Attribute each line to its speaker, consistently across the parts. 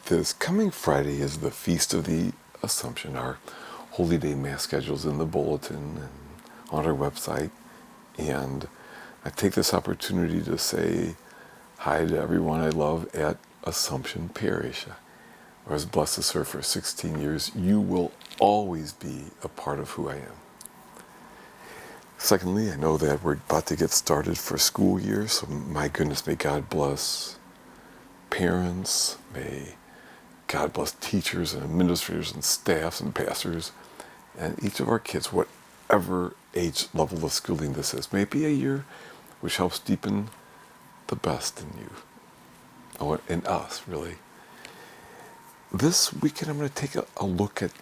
Speaker 1: This coming Friday is the Feast of the Assumption. Our Holy Day Mass schedule's in the bulletin and on our website. And I take this opportunity to say hi to everyone I love at Assumption Parish. I was blessed to serve for 16 years. You will always be a part of who I am. Secondly, I know that we're about to get started for school year, so my goodness, may God bless parents, may God bless teachers and administrators and staffs and pastors, and each of our kids, whatever age level of schooling this is. May it be a year which helps deepen the best in you, in us, really. This weekend I'm going to take a look at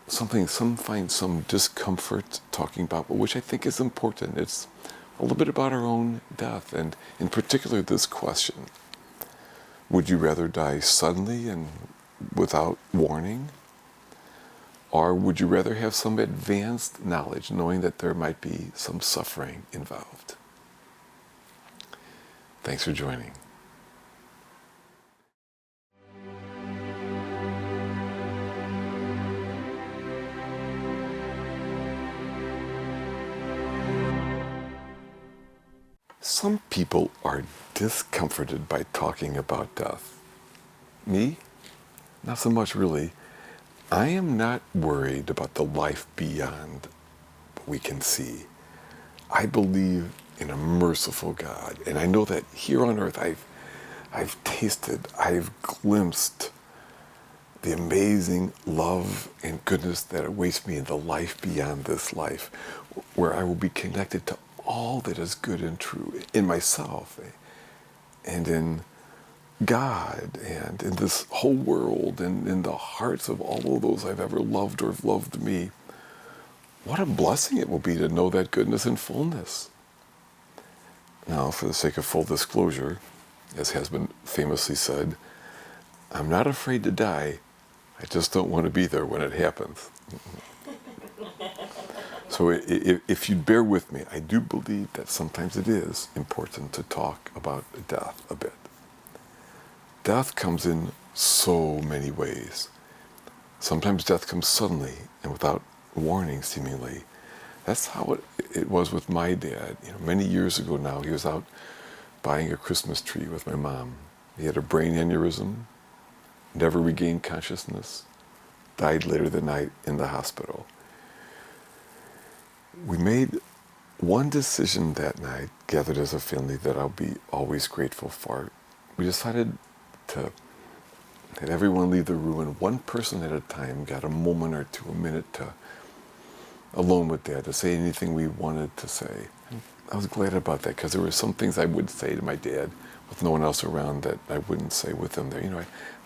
Speaker 1: something some find some discomfort talking about, but which I think is important. It's a little bit about our own death, and in particular this question. Would you rather die suddenly and without warning? Or would you rather have some advanced knowledge, knowing that there might be some suffering involved? Thanks for joining. Some people are discomforted by talking about death. Me? Not so much, really. I am not worried about the life beyond what we can see. I believe in a merciful God, and I know that here on earth I've tasted, I've glimpsed the amazing love and goodness that awaits me in the life beyond this life, where I will be connected to all that is good and true in myself and in God and in this whole world and in the hearts of all of those I've ever loved or have loved me. What a blessing it will be to know that goodness in fullness. Now, for the sake of full disclosure, as has been famously said, I'm not afraid to die. I just don't want to be there when it happens. So if you bear with me, I do believe that sometimes it is important to talk about death a bit. Death comes in so many ways. Sometimes death comes suddenly and without warning, seemingly. That's how it was with my dad. Many years ago now, he was out buying a Christmas tree with my mom. He had a brain aneurysm, never regained consciousness, died later that night in the hospital. We made one decision that night, gathered as a family, that I'll be always grateful for. We decided to let everyone leave the room, and one person at a time got a moment or two, a minute alone with Dad to say anything we wanted to say. And I was glad about that, because there were some things I would say to my dad with no one else around that I wouldn't say with him there.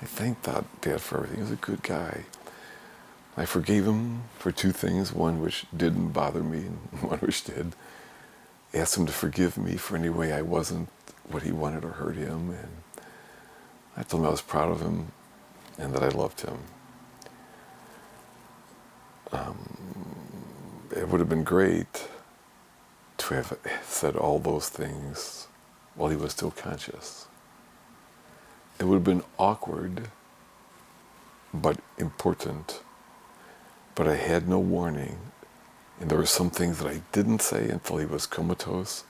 Speaker 1: I thanked Dad for everything. He was a good guy. I forgave him for two things, one which didn't bother me and one which did. Asked him to forgive me for any way I wasn't what he wanted or hurt him. And I told him I was proud of him and that I loved him. It would have been great to have said all those things while he was still conscious. It would have been awkward, but important. But I had no warning, and there were some things that I didn't say until he was comatose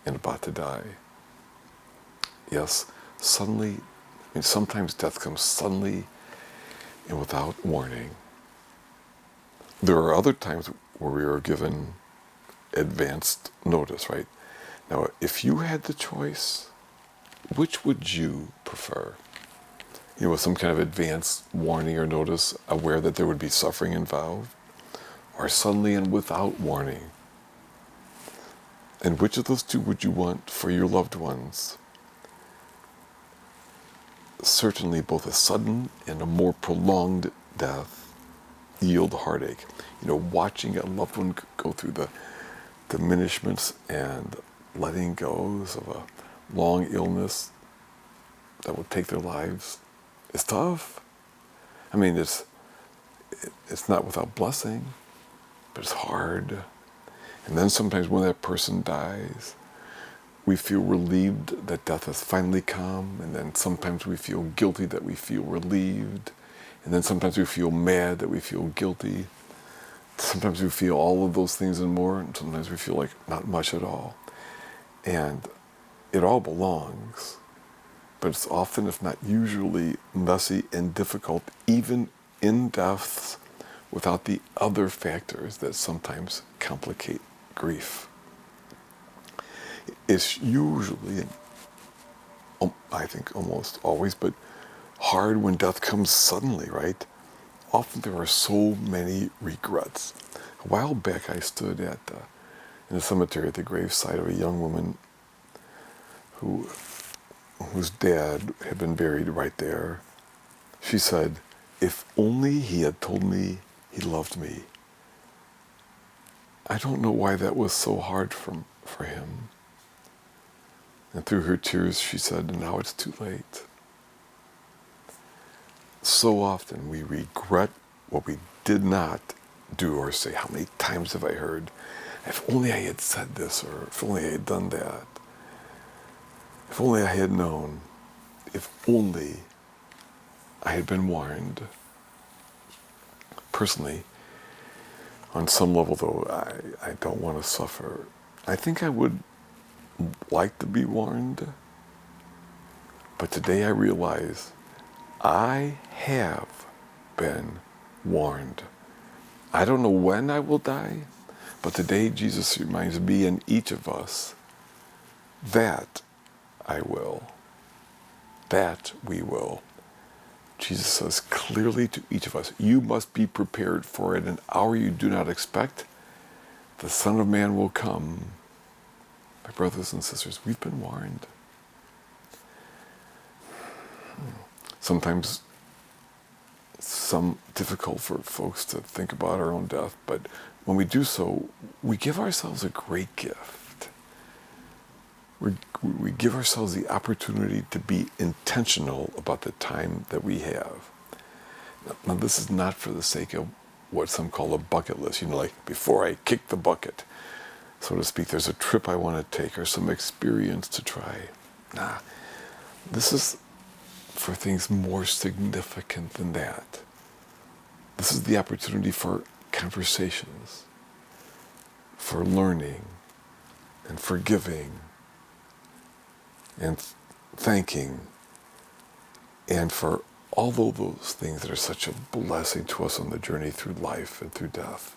Speaker 1: and about to die. Yes, suddenly, sometimes death comes suddenly and without warning. There are other times where we are given advanced notice, right? Now, if you had the choice, which would you prefer? With some kind of advance warning or notice, aware that there would be suffering involved, or suddenly and without warning? And which of those two would you want for your loved ones? Certainly both a sudden and a more prolonged death yield heartache. Watching a loved one go through the diminishments and letting goes of a long illness that will take their lives, it's tough. It's not without blessing, but it's hard. And then sometimes when that person dies, we feel relieved that death has finally come, and then sometimes we feel guilty that we feel relieved, and then sometimes we feel mad that we feel guilty. Sometimes we feel all of those things and more, and sometimes we feel like not much at all. And it all belongs, but it's often, if not usually, messy and difficult, even in deaths, without the other factors that sometimes complicate grief. It's usually, I think almost always, but hard when death comes suddenly, right? Often there are so many regrets. A while back I stood in the cemetery at the gravesite of a young woman whose dad had been buried right there. She said, "If only he had told me he loved me." I don't know why that was so hard for him. And through her tears she said, "Now it's too late." So often we regret what we did not do or say. How many times have I heard, "If only I had said this," or "If only I had done that. If only I had known. If only I had been warned." Personally, on some level though, I don't want to suffer. I think I would like to be warned, but today I realize I have been warned. I don't know when I will die, but today Jesus reminds me and each of us that I will, that we will. Jesus says clearly to each of us, "You must be prepared, for at an hour you do not expect, the Son of Man will come." My brothers and sisters, we've been warned. Sometimes it's difficult for folks to think about our own death, but when we do so, we give ourselves a great gift. We give ourselves the opportunity to be intentional about the time that we have. Now, this is not for the sake of what some call a bucket list. Like before I kick the bucket, so to speak, there's a trip I want to take or some experience to try. Nah, this is for things more significant than that. This is the opportunity for conversations, for learning and forgiving and thanking, and for all of those things that are such a blessing to us on the journey through life and through death.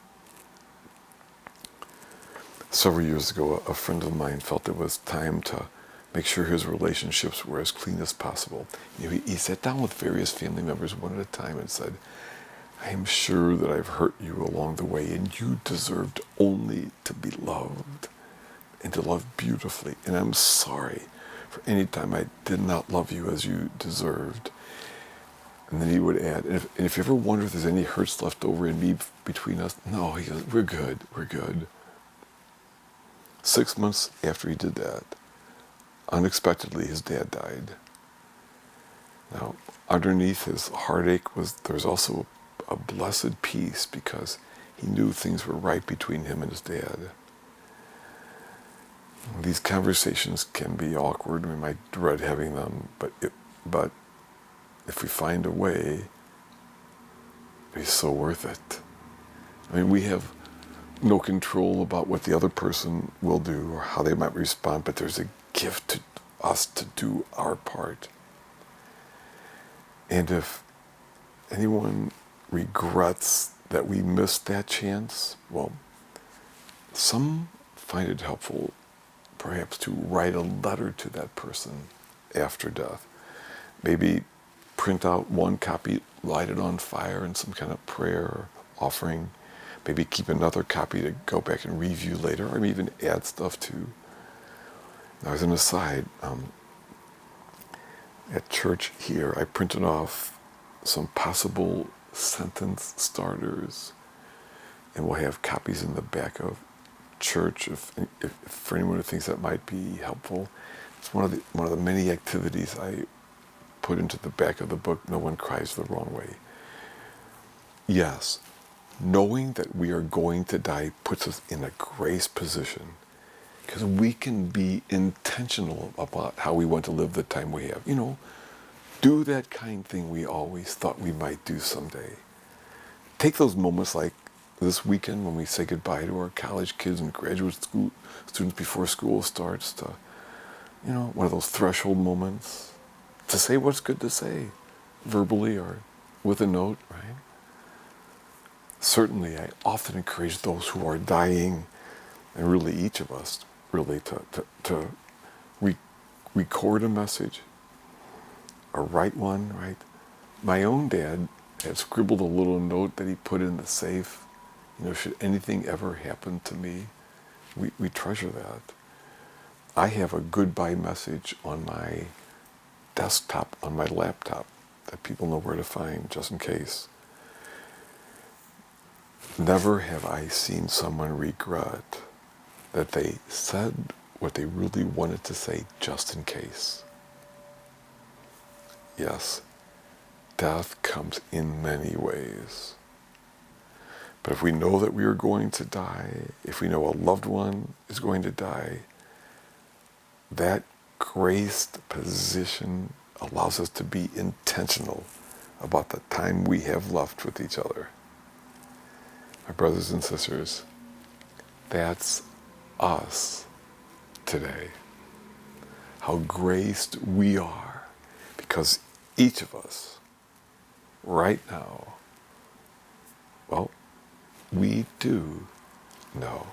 Speaker 1: Several years ago, a friend of mine felt it was time to make sure his relationships were as clean as possible. He sat down with various family members one at a time and said, "I am sure that I've hurt you along the way, and you deserved only to be loved and to love beautifully. And I'm sorry for any time I did not love you as you deserved." And then he would add, and if you ever wonder if there's any hurts left over in me between us, no, he goes, we're good. 6 months after he did that, unexpectedly his dad died. Now, underneath his heartache there was also a blessed peace, because he knew things were right between him and his dad. These conversations can be awkward. We might dread having them, but if we find a way, it's so worth it. We have no control about what the other person will do or how they might respond, but there's a gift to us to do our part. And if anyone regrets that we missed that chance, well, some find it helpful perhaps to write a letter to that person after death. Maybe print out one copy, light it on fire in some kind of prayer offering. Maybe keep another copy to go back and review later, or even add stuff to. Now, as an aside, at church here, I printed off some possible sentence starters, and we'll have copies in the back of church if for anyone who thinks that might be helpful. It's one of the many activities I put into the back of the book, No One Cries the Wrong Way. Yes, knowing that we are going to die puts us in a grace position. Because we can be intentional about how we want to live the time we have. Do that kind thing we always thought we might do someday. Take those moments like this weekend when we say goodbye to our college kids and graduate school students before school starts to, one of those threshold moments to say what's good to say, verbally or with a note, right? Certainly, I often encourage those who are dying, and really each of us, really, to record a message or write one, right? My own dad had scribbled a little note that he put in the safe. Should anything ever happen to me, we treasure that. I have a goodbye message on my desktop, on my laptop, that people know where to find, just in case. Never have I seen someone regret that they said what they really wanted to say just in case. Yes, death comes in many ways. But if we know that we are going to die, if we know a loved one is going to die, that graced position allows us to be intentional about the time we have left with each other. My brothers and sisters, that's us today. How graced we are, because each of us, right now, well, we do know